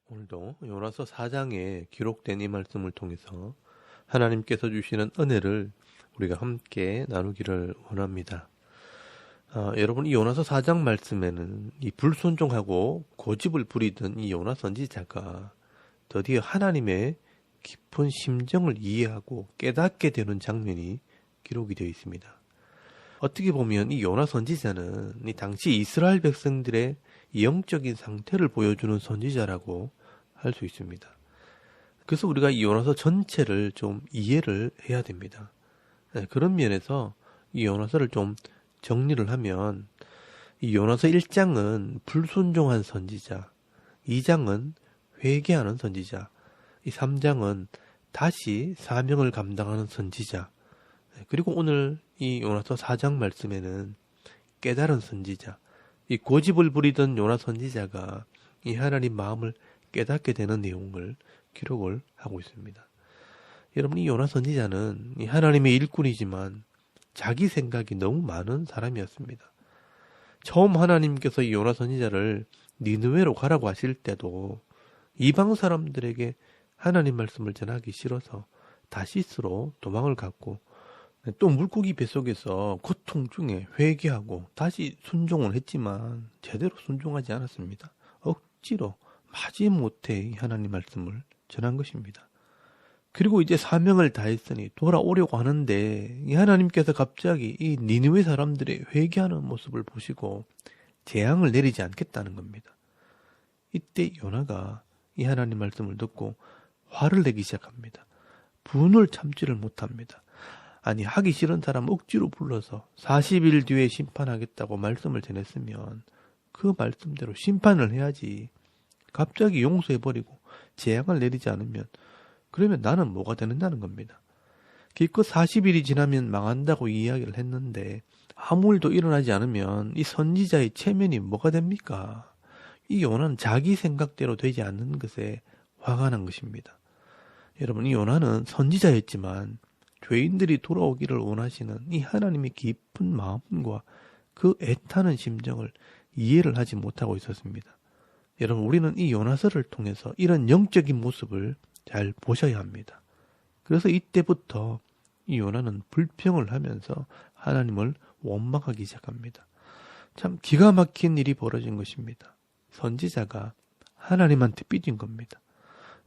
오늘도 요나서 4장에 기록된 이 말씀을 통해서 하나님께서 주시는 은혜를 우리가 함께 나누기를 원합니다. 여러분, 이 요나서 4장 말씀에는 이 불순종하고 고집을 부리던 이 요나 선지자가 드디어 하나님의 깊은 심정을 이해하고 깨닫게 되는 장면이 기록이 되어 있습니다. 어떻게 보면 이 요나 선지자는 이 당시 이스라엘 백성들의 영적인 상태를 보여주는 선지자라고 할 수 있습니다. 그래서 우리가 이 요나서 전체를 좀 이해를 해야 됩니다. 그런 면에서 이 요나서를 좀 정리를 하면 이 요나서 1장은 불순종한 선지자, 2장은 회개하는 선지자, 이 3장은 다시 사명을 감당하는 선지자, 그리고 오늘 이 요나서 4장 말씀에는 깨달은 선지자, 이 고집을 부리던 요나 선지자가 이 하나님 마음을 깨닫게 되는 내용을 기록을 하고 있습니다. 여러분, 이 요나 선지자는 이 하나님의 일꾼이지만 자기 생각이 너무 많은 사람이었습니다. 처음 하나님께서 이 요나 선지자를 니느웨로 가라고 하실 때도 이방 사람들에게 하나님 말씀을 전하기 싫어서 다시스로 도망을 갔고, 또 물고기 뱃속에서 고통 중에 회개하고 다시 순종을 했지만 제대로 순종하지 않았습니다. 억지로 마지못해 하나님 말씀을 전한 것입니다. 그리고 이제 사명을 다했으니 돌아오려고 하는데 이 하나님께서 갑자기 이 니느웨 사람들의 회개하는 모습을 보시고 재앙을 내리지 않겠다는 겁니다. 이때 요나가 이 하나님 말씀을 듣고 화를 내기 시작합니다. 분을 참지를 못합니다. 아니, 하기 싫은 사람 억지로 불러서 40일 뒤에 심판하겠다고 말씀을 전했으면 그 말씀대로 심판을 해야지. 갑자기 용서해버리고 재앙을 내리지 않으면 그러면 나는 뭐가 되는다는 겁니다. 기껏 40일이 지나면 망한다고 이야기를 했는데 아무 일도 일어나지 않으면 이 선지자의 체면이 뭐가 됩니까? 이 요나는 자기 생각대로 되지 않는 것에 화가 난 것입니다. 여러분, 이 요나는 선지자였지만 죄인들이 돌아오기를 원하시는 이 하나님의 깊은 마음과 그 애타는 심정을 이해를 하지 못하고 있었습니다. 여러분, 우리는 이 요나서를 통해서 이런 영적인 모습을 잘 보셔야 합니다. 그래서 이때부터 이 요나는 불평을 하면서 하나님을 원망하기 시작합니다. 참 기가 막힌 일이 벌어진 것입니다. 선지자가 하나님한테 삐진 겁니다.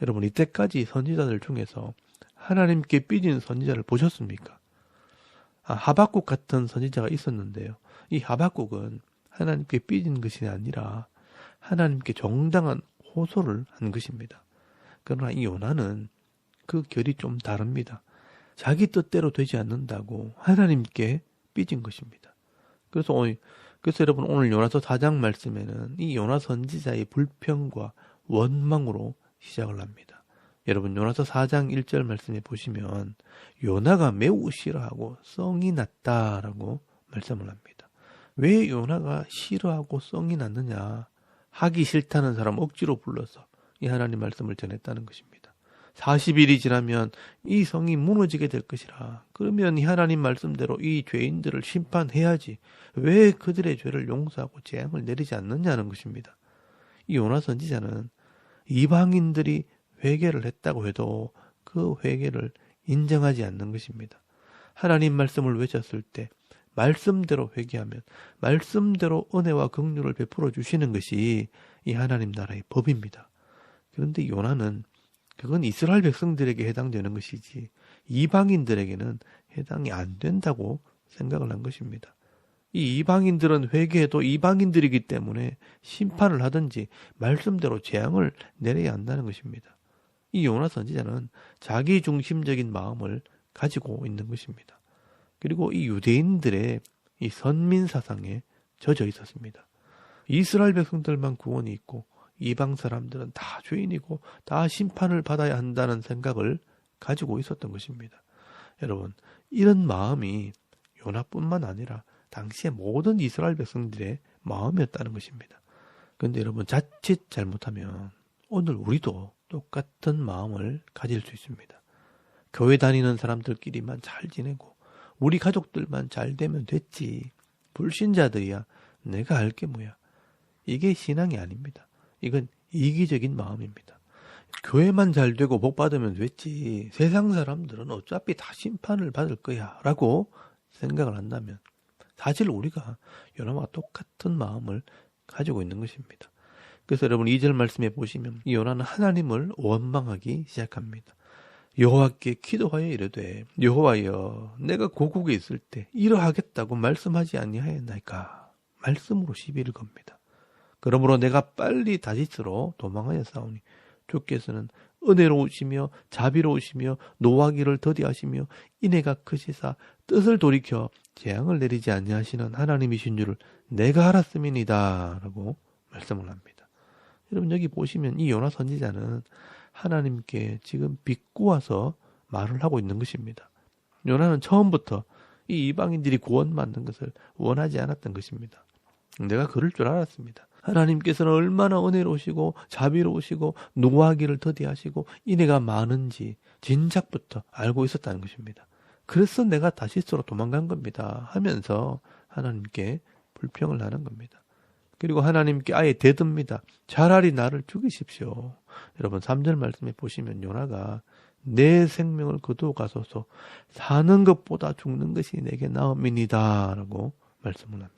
여러분, 이때까지 선지자들 중에서 하나님께 삐진 선지자를 보셨습니까? 하박국 같은 선지자가 있었는데요. 이 하박국은 하나님께 삐진 것이 아니라 하나님께 정당한 호소를 한 것입니다. 그러나 이 요나는 그 결이 좀 다릅니다. 자기 뜻대로 되지 않는다고 하나님께 삐진 것입니다. 그래서 여러분, 오늘 요나서 4장 말씀에는 이 요나 선지자의 불평과 원망으로 시작을 합니다. 여러분, 요나서 4장 1절 말씀에 보시면 요나가 매우 싫어하고 성이 났다라고 말씀을 합니다. 왜 요나가 싫어하고 성이 났느냐? 하기 싫다는 사람 억지로 불러서 이 하나님 말씀을 전했다는 것입니다. 40일이 지나면 이 성이 무너지게 될 것이라. 그러면 이 하나님 말씀대로 이 죄인들을 심판해야지. 왜 그들의 죄를 용서하고 재앙을 내리지 않느냐는 것입니다. 이 요나 선지자는 이방인들이 회개를 했다고 해도 그 회개를 인정하지 않는 것입니다. 하나님 말씀을 외쳤을 때 말씀대로 회개하면 말씀대로 은혜와 긍휼을 베풀어 주시는 것이 이 하나님 나라의 법입니다. 그런데 요나는 그건 이스라엘 백성들에게 해당되는 것이지 이방인들에게는 해당이 안 된다고 생각을 한 것입니다. 이 이방인들은 회개해도 이방인들이기 때문에 심판을 하든지 말씀대로 재앙을 내려야 한다는 것입니다. 이 요나 선지자는 자기 중심적인 마음을 가지고 있는 것입니다. 그리고 이 유대인들의 이 선민 사상에 젖어 있었습니다. 이스라엘 백성들만 구원이 있고 이방 사람들은 다 죄인이고 다 심판을 받아야 한다는 생각을 가지고 있었던 것입니다. 여러분, 이런 마음이 요나뿐만 아니라 당시의 모든 이스라엘 백성들의 마음이었다는 것입니다. 그런데 여러분, 자칫 잘못하면 오늘 우리도 똑같은 마음을 가질 수 있습니다. 교회 다니는 사람들끼리만 잘 지내고 우리 가족들만 잘 되면 됐지. 불신자들이야 내가 할 게 뭐야. 이게 신앙이 아닙니다. 이건 이기적인 마음입니다. 교회만 잘 되고 복 받으면 됐지. 세상 사람들은 어차피 다 심판을 받을 거야 라고 생각을 한다면 사실 우리가 요나와 똑같은 마음을 가지고 있는 것입니다. 그래서 여러분 2절 말씀에 보시면 요나는 하나님을 원망하기 시작합니다. 여호와께 기도하여 이르되 여호와여 내가 고국에 있을 때 이러하겠다고 말씀하지 아니하였나이까. 말씀으로 시비를 겁니다. 그러므로 내가 빨리 다시스로 도망하여 싸우니 주께서는 은혜로우시며 자비로우시며 노하기를 더디하시며 인애가 크시사 뜻을 돌이켜 재앙을 내리지 아니하시는 하나님이신 줄을 내가 알았음이니이다 라고 말씀을 합니다. 여러분 여기 보시면 이 요나 선지자는 하나님께 지금 비꼬아서 말을 하고 있는 것입니다. 요나는 처음부터 이 이방인들이 구원받는 것을 원하지 않았던 것입니다. 내가 그럴 줄 알았습니다. 하나님께서는 얼마나 은혜로우시고 자비로우시고 노하기를 더디하시고 인애가 많은지 진작부터 알고 있었다는 것입니다. 그래서 내가 다시스로 도망간 겁니다 하면서 하나님께 불평을 하는 겁니다. 그리고 하나님께 아예 대듭니다. 차라리 나를 죽이십시오. 여러분 3절 말씀에 보시면 요나가 내 생명을 거두어 가소서 사는 것보다 죽는 것이 내게 나음이니이다 라고 말씀을 합니다.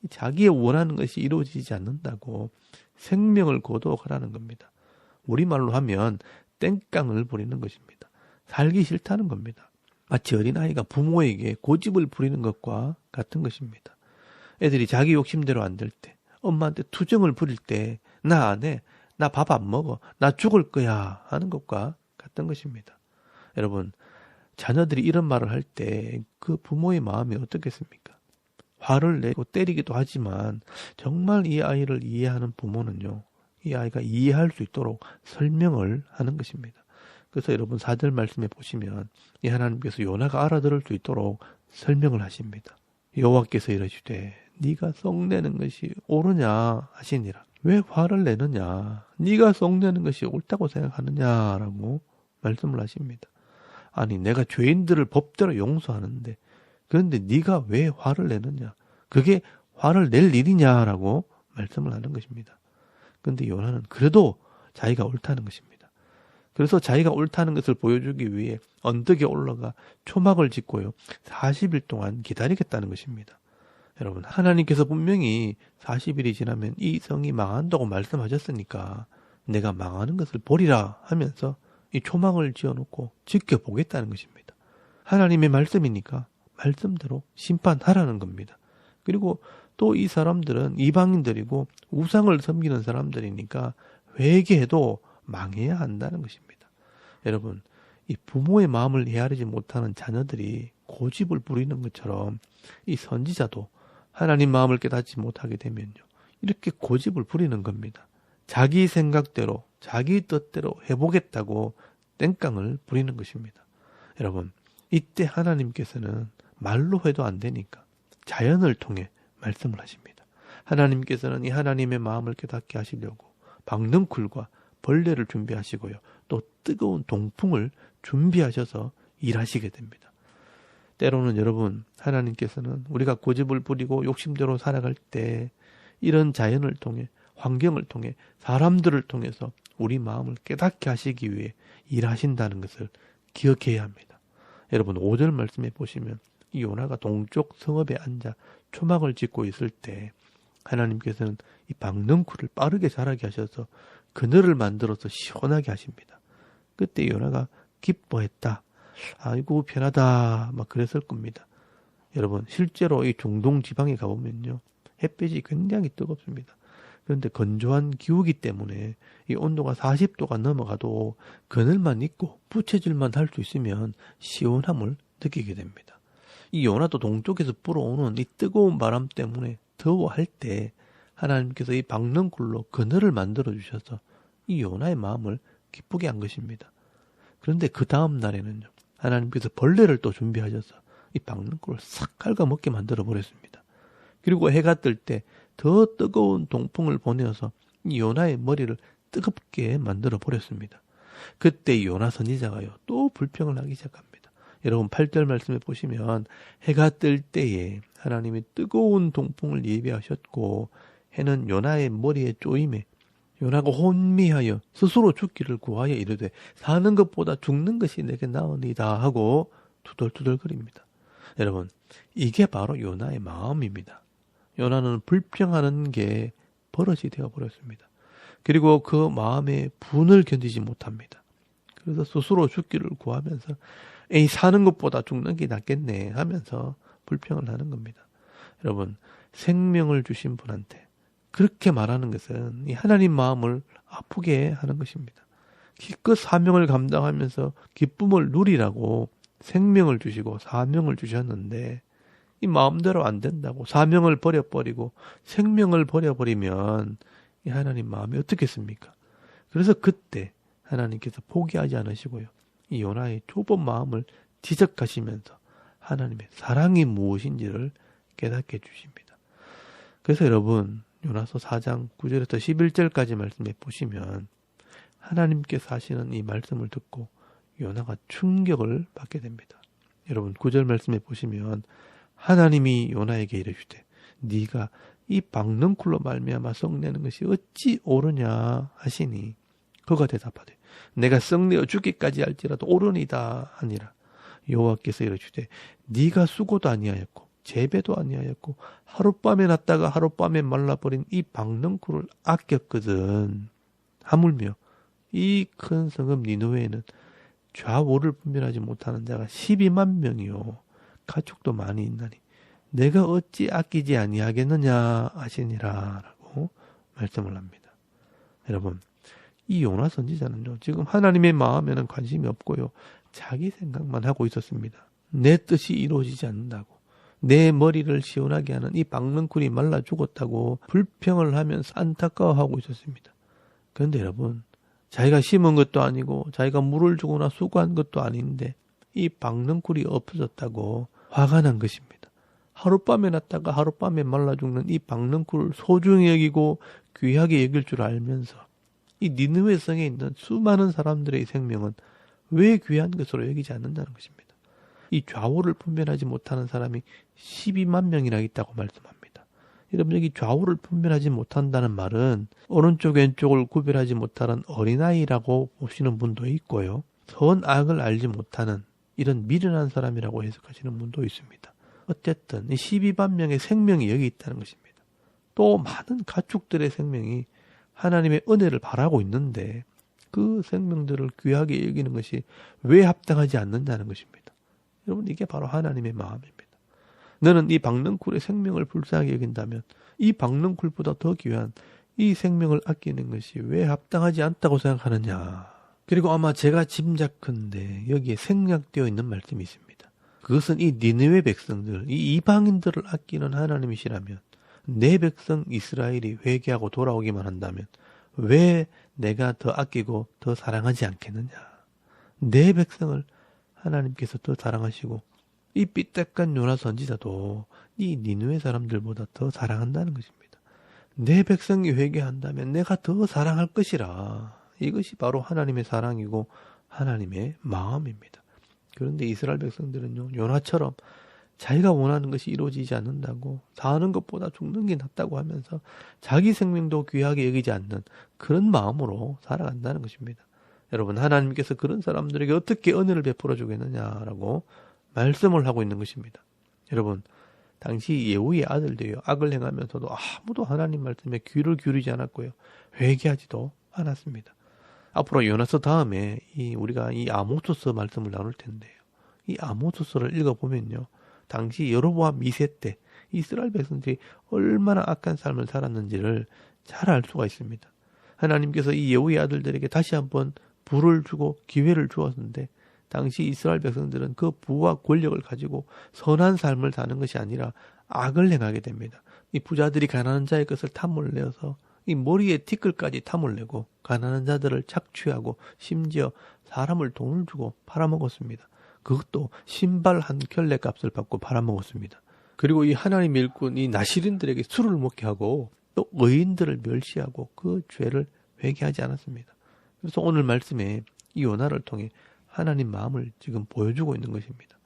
자기의 원하는 것이 이루어지지 않는다고 생명을 거두어 가라는 겁니다. 우리말로 하면 땡깡을 부리는 것입니다. 살기 싫다는 겁니다. 마치 어린아이가 부모에게 고집을 부리는 것과 같은 것입니다. 애들이 자기 욕심대로 안 될 때, 엄마한테 투정을 부릴 때 나 안 해, 나 밥 안 먹어, 나 죽을 거야 하는 것과 같은 것입니다. 여러분, 자녀들이 이런 말을 할 때 그 부모의 마음이 어떻겠습니까? 화를 내고 때리기도 하지만 정말 이 아이를 이해하는 부모는요, 이 아이가 이해할 수 있도록 설명을 하는 것입니다. 그래서 여러분 4절 말씀에 보시면 이 하나님께서 요나가 알아들을 수 있도록 설명을 하십니다. 여호와께서 이르시되 네가 썩내는 것이 옳으냐 하시니라. 왜 화를 내느냐? 네가 썩내는 것이 옳다고 생각하느냐라고 말씀을 하십니다. 아니 내가 죄인들을 법대로 용서하는데 그런데 네가 왜 화를 내느냐? 그게 화를 낼 일이냐라고 말씀을 하는 것입니다. 그런데 요나는 그래도 자기가 옳다는 것입니다. 그래서 자기가 옳다는 것을 보여주기 위해 언덕에 올라가 초막을 짓고요. 40일 동안 기다리겠다는 것입니다. 여러분 하나님께서 분명히 40일이 지나면 이 성이 망한다고 말씀하셨으니까 내가 망하는 것을 보리라 하면서 이 초막을 지어놓고 지켜보겠다는 것입니다. 하나님의 말씀이니까 말씀대로 심판하라는 겁니다. 그리고 또 이 사람들은 이방인들이고 우상을 섬기는 사람들이니까 회개해도 망해야 한다는 것입니다. 여러분, 이 부모의 마음을 헤아리지 못하는 자녀들이 고집을 부리는 것처럼 이 선지자도 하나님 마음을 깨닫지 못하게 되면요, 이렇게 고집을 부리는 겁니다. 자기 생각대로 자기 뜻대로 해보겠다고 땡깡을 부리는 것입니다. 여러분, 이때 하나님께서는 말로 해도 안 되니까 자연을 통해 말씀을 하십니다. 하나님께서는 이 하나님의 마음을 깨닫게 하시려고 박넝쿨과 벌레를 준비하시고요. 또 뜨거운 동풍을 준비하셔서 일하시게 됩니다. 때로는 여러분, 하나님께서는 우리가 고집을 부리고 욕심대로 살아갈 때 이런 자연을 통해, 환경을 통해, 사람들을 통해서 우리 마음을 깨닫게 하시기 위해 일하신다는 것을 기억해야 합니다. 여러분 5절 말씀에 보시면 이 요나가 동쪽 성읍에 앉아 초막을 짓고 있을 때 하나님께서는 이 박넝쿨을 빠르게 자라게 하셔서 그늘을 만들어서 시원하게 하십니다. 그때 요나가 기뻐했다. 아이고 편하다 막 그랬을 겁니다. 여러분 실제로 이 중동 지방에 가보면요, 햇빛이 굉장히 뜨겁습니다. 그런데 건조한 기후기 때문에 이 온도가 40도가 넘어가도 그늘만 있고 부채질만 할 수 있으면 시원함을 느끼게 됩니다. 이 요나도 동쪽에서 불어오는 이 뜨거운 바람 때문에 더워할 때 하나님께서 이 박넝쿨로 그늘을 만들어 주셔서 이 요나의 마음을 기쁘게 한 것입니다. 그런데 그 다음 날에는요, 하나님께서 벌레를 또 준비하셔서 이 박넝쿨을 싹 갉아먹게 만들어 버렸습니다. 그리고 해가 뜰 때 더 뜨거운 동풍을 보내어서 이 요나의 머리를 뜨겁게 만들어 버렸습니다. 그때 요나 선지자가요, 또 불평을 하기 시작합니다. 여러분 8절 말씀에 보시면 해가 뜰 때에 하나님이 뜨거운 동풍을 예비하셨고 해는 요나의 머리에 쪼임에 요나가 혼미하여 스스로 죽기를 구하여 이르되 사는 것보다 죽는 것이 내게 나으니다 하고 투덜투덜거립니다. 여러분 이게 바로 요나의 마음입니다. 요나는 불평하는 게 버릇이 되어버렸습니다. 그리고 그 마음의 분을 견디지 못합니다. 그래서 스스로 죽기를 구하면서 에이 사는 것보다 죽는 게 낫겠네 하면서 불평을 하는 겁니다. 여러분 생명을 주신 분한테 그렇게 말하는 것은 이 하나님 마음을 아프게 하는 것입니다. 기껏 사명을 감당하면서 기쁨을 누리라고 생명을 주시고 사명을 주셨는데 이 마음대로 안 된다고 사명을 버려버리고 생명을 버려버리면 이 하나님 마음이 어떻겠습니까? 그래서 그때 하나님께서 포기하지 않으시고요. 이 요나의 좁은 마음을 지적하시면서 하나님의 사랑이 무엇인지를 깨닫게 해주십니다. 그래서 여러분 요나서 4장 9절에서 11절까지 말씀해 보시면 하나님께서 하시는 이 말씀을 듣고 요나가 충격을 받게 됩니다. 여러분 9절 말씀해 보시면 하나님이 요나에게 이르시되 네가 이 박넝쿨로 말미암아 썩내는 것이 어찌 옳으냐 하시니 그가 대답하되 내가 썩내어 죽기까지 할지라도 옳으니이다 하니라. 여호와께서 이르시되 네가 수고도 아니하였고 재배도 아니하였고 하룻밤에 났다가 하룻밤에 말라버린 이 박넝쿨을 아꼈거든. 하물며 이 큰 성읍 니느웨에는 좌우를 분별하지 못하는 자가 12만 명이요 가축도 많이 있나니 내가 어찌 아끼지 아니하겠느냐 하시니라 라고 말씀을 합니다. 여러분 이 요나 선지자는요 지금 하나님의 마음에는 관심이 없고요 자기 생각만 하고 있었습니다. 내 뜻이 이루어지지 않는다고 내 머리를 시원하게 하는 이 박넝쿨이 말라 죽었다고 불평을 하면서 안타까워하고 있었습니다. 그런데 여러분 자기가 심은 것도 아니고 자기가 물을 주거나 수고한 것도 아닌데 이 박넝쿨이 없어졌다고 화가 난 것입니다. 하룻밤에 났다가 하룻밤에 말라 죽는 이 박넝쿨을 소중히 여기고 귀하게 여길 줄 알면서 이 니느웨 성에 있는 수많은 사람들의 생명은 왜 귀한 것으로 여기지 않는다는 것입니다. 이 좌우를 분별하지 못하는 사람이 12만 명이나 있다고 말씀합니다. 여러분 여기 좌우를 분별하지 못한다는 말은 오른쪽 왼쪽을 구별하지 못하는 어린아이라고 보시는 분도 있고요. 선악을 알지 못하는 이런 미련한 사람이라고 해석하시는 분도 있습니다. 어쨌든 이 12만 명의 생명이 여기 있다는 것입니다. 또 많은 가축들의 생명이 하나님의 은혜를 바라고 있는데 그 생명들을 귀하게 여기는 것이 왜 합당하지 않는다는 것입니다. 여러분 이게 바로 하나님의 마음입니다. 너는 이 박넝쿨의 생명을 불쌍하게 여긴다면 이 박넝쿨보다 더 귀한 이 생명을 아끼는 것이 왜 합당하지 않다고 생각하느냐. 그리고 아마 제가 짐작컨대 여기에 생략되어 있는 말씀이 있습니다. 그것은 이 니느웨 백성들, 이 이방인들을 아끼는 하나님이시라면 내 백성 이스라엘이 회개하고 돌아오기만 한다면 왜 내가 더 아끼고 더 사랑하지 않겠느냐. 내 백성을 하나님께서 더 사랑하시고 이 삐딱한 요나 선지자도 이 니느웨 사람들보다 더 사랑한다는 것입니다. 내 백성이 회개한다면 내가 더 사랑할 것이라. 이것이 바로 하나님의 사랑이고 하나님의 마음입니다. 그런데 이스라엘 백성들은요 요나처럼 자기가 원하는 것이 이루어지지 않는다고 사는 것보다 죽는 게 낫다고 하면서 자기 생명도 귀하게 여기지 않는 그런 마음으로 살아간다는 것입니다. 여러분 하나님께서 그런 사람들에게 어떻게 은혜를 베풀어 주겠느냐라고 말씀을 하고 있는 것입니다. 여러분 당시 예후의 아들들이요 악을 행하면서도 아무도 하나님 말씀에 귀를 기울이지 않았고요 회개하지도 않았습니다. 앞으로 요나서 다음에 우리가 이 아모스서 말씀을 나눌 텐데요. 이 아모스서를 읽어보면요. 당시 여로보암 2세 때 이스라엘 백성들이 얼마나 악한 삶을 살았는지를 잘 알 수가 있습니다. 하나님께서 이 예후의 아들들에게 다시 한번 부를 주고 기회를 주었는데 당시 이스라엘 백성들은 그 부와 권력을 가지고 선한 삶을 사는 것이 아니라 악을 행하게 됩니다. 이 부자들이 가난한 자의 것을 탐을 내어서 이 머리에 티끌까지 탐을 내고 가난한 자들을 착취하고 심지어 사람을 돈을 주고 팔아먹었습니다. 그것도 신발 한 켤레 값을 받고 팔아먹었습니다. 그리고 이 하나님의 일꾼 이 나시린들에게 술을 먹게 하고 또 의인들을 멸시하고 그 죄를 회개하지 않았습니다. 그래서 오늘 말씀에 이 요나를 통해 하나님 마음을 지금 보여주고 있는 것입니다.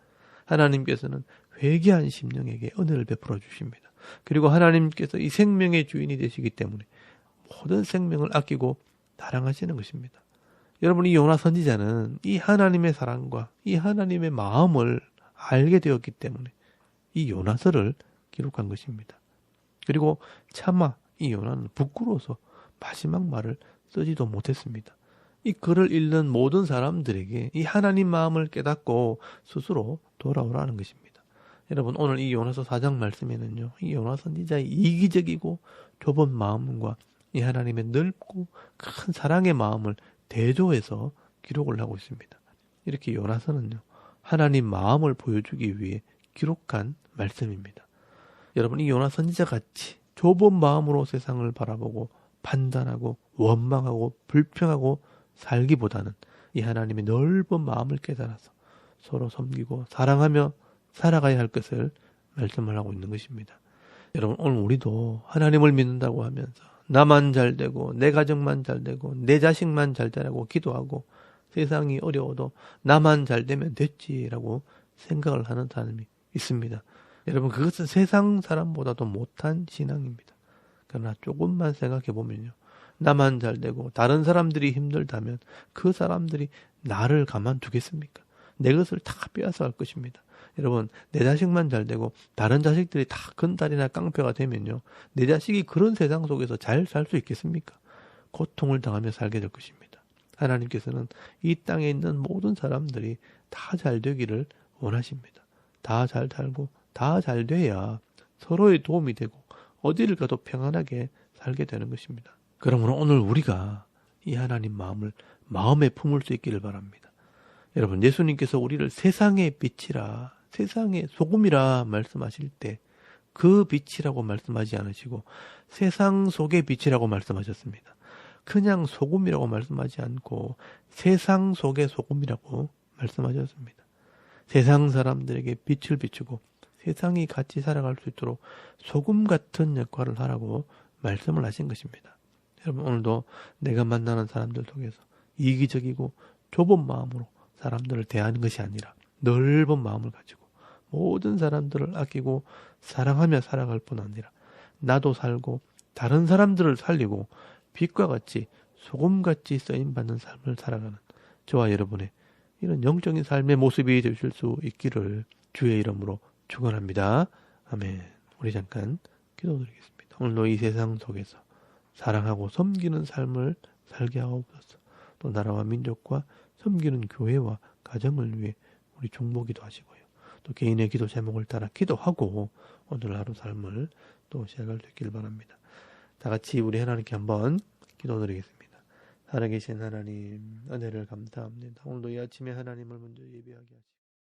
하나님께서는 회개한 심령에게 은혜를 베풀어 주십니다. 그리고 하나님께서 이 생명의 주인이 되시기 때문에 모든 생명을 아끼고 사랑하시는 것입니다. 여러분, 이 요나 선지자는 이 하나님의 사랑과 이 하나님의 마음을 알게 되었기 때문에 이 요나서를 기록한 것입니다. 그리고 차마 이 요나는 부끄러워서 마지막 말을 쓰지도 못했습니다. 이 글을 읽는 모든 사람들에게 이 하나님 마음을 깨닫고 스스로 돌아오라는 것입니다. 여러분, 오늘 이 요나서 4장 말씀에는요, 이 요나 선지자의 이기적이고 좁은 마음과 이 하나님의 넓고 큰 사랑의 마음을 대조해서 기록을 하고 있습니다. 이렇게 요나서는요, 하나님 마음을 보여주기 위해 기록한 말씀입니다. 여러분, 이 요나 선지자 같이 좁은 마음으로 세상을 바라보고 판단하고 원망하고 불평하고 살기보다는 이 하나님의 넓은 마음을 깨달아서 서로 섬기고 사랑하며 살아가야 할 것을 말씀을 하고 있는 것입니다. 여러분, 오늘 우리도 하나님을 믿는다고 하면서 나만 잘 되고 내 가정만 잘 되고 내 자식만 잘 되라고 기도하고 세상이 어려워도 나만 잘 되면 됐지라고 생각을 하는 사람이 있습니다. 여러분, 그것은 세상 사람보다도 못한 신앙입니다. 그러나 조금만 생각해 보면요, 나만 잘 되고 다른 사람들이 힘들다면 그 사람들이 나를 가만두겠습니까? 내 것을 다 빼앗아 갈 것입니다. 여러분, 내 자식만 잘 되고 다른 자식들이 다 건달이나 깡패가 되면요, 내 자식이 그런 세상 속에서 잘 살 수 있겠습니까? 고통을 당하며 살게 될 것입니다. 하나님께서는 이 땅에 있는 모든 사람들이 다 잘 되기를 원하십니다. 다 잘 살고 다 잘 돼야 서로의 도움이 되고 어디를 가도 평안하게 살게 되는 것입니다. 그러므로 오늘 우리가 이 하나님 마음을 마음에 품을 수 있기를 바랍니다. 여러분, 예수님께서 우리를 세상의 빛이라, 세상의 소금이라 말씀하실 때 그 빛이라고 말씀하지 않으시고 세상 속의 빛이라고 말씀하셨습니다. 그냥 소금이라고 말씀하지 않고 세상 속의 소금이라고 말씀하셨습니다. 세상 사람들에게 빛을 비추고 세상이 같이 살아갈 수 있도록 소금 같은 역할을 하라고 말씀을 하신 것입니다. 여러분, 오늘도 내가 만나는 사람들 속에서 이기적이고 좁은 마음으로 사람들을 대하는 것이 아니라 넓은 마음을 가지고 모든 사람들을 아끼고 사랑하며 살아갈 뿐 아니라 나도 살고 다른 사람들을 살리고 빛과 같이 소금같이 쓰임받는 삶을 살아가는 저와 여러분의 이런 영적인 삶의 모습이 되실 수 있기를 주의 이름으로 축원합니다. 아멘. 우리 잠깐 기도드리겠습니다. 오늘도 이 세상 속에서 사랑하고 섬기는 삶을 살게 하옵소서. 또 나라와 민족과 섬기는 교회와 가정을 위해 우리 중보기도 하시고요. 또 개인의 기도 제목을 따라 기도하고 오늘 하루 삶을 또 시작할 수 있기를 바랍니다. 다 같이 우리 하나님께 한번 기도드리겠습니다. 살아계신 하나님, 은혜를 감사합니다. 오늘도 이 아침에 하나님을 먼저 예배하게 하시고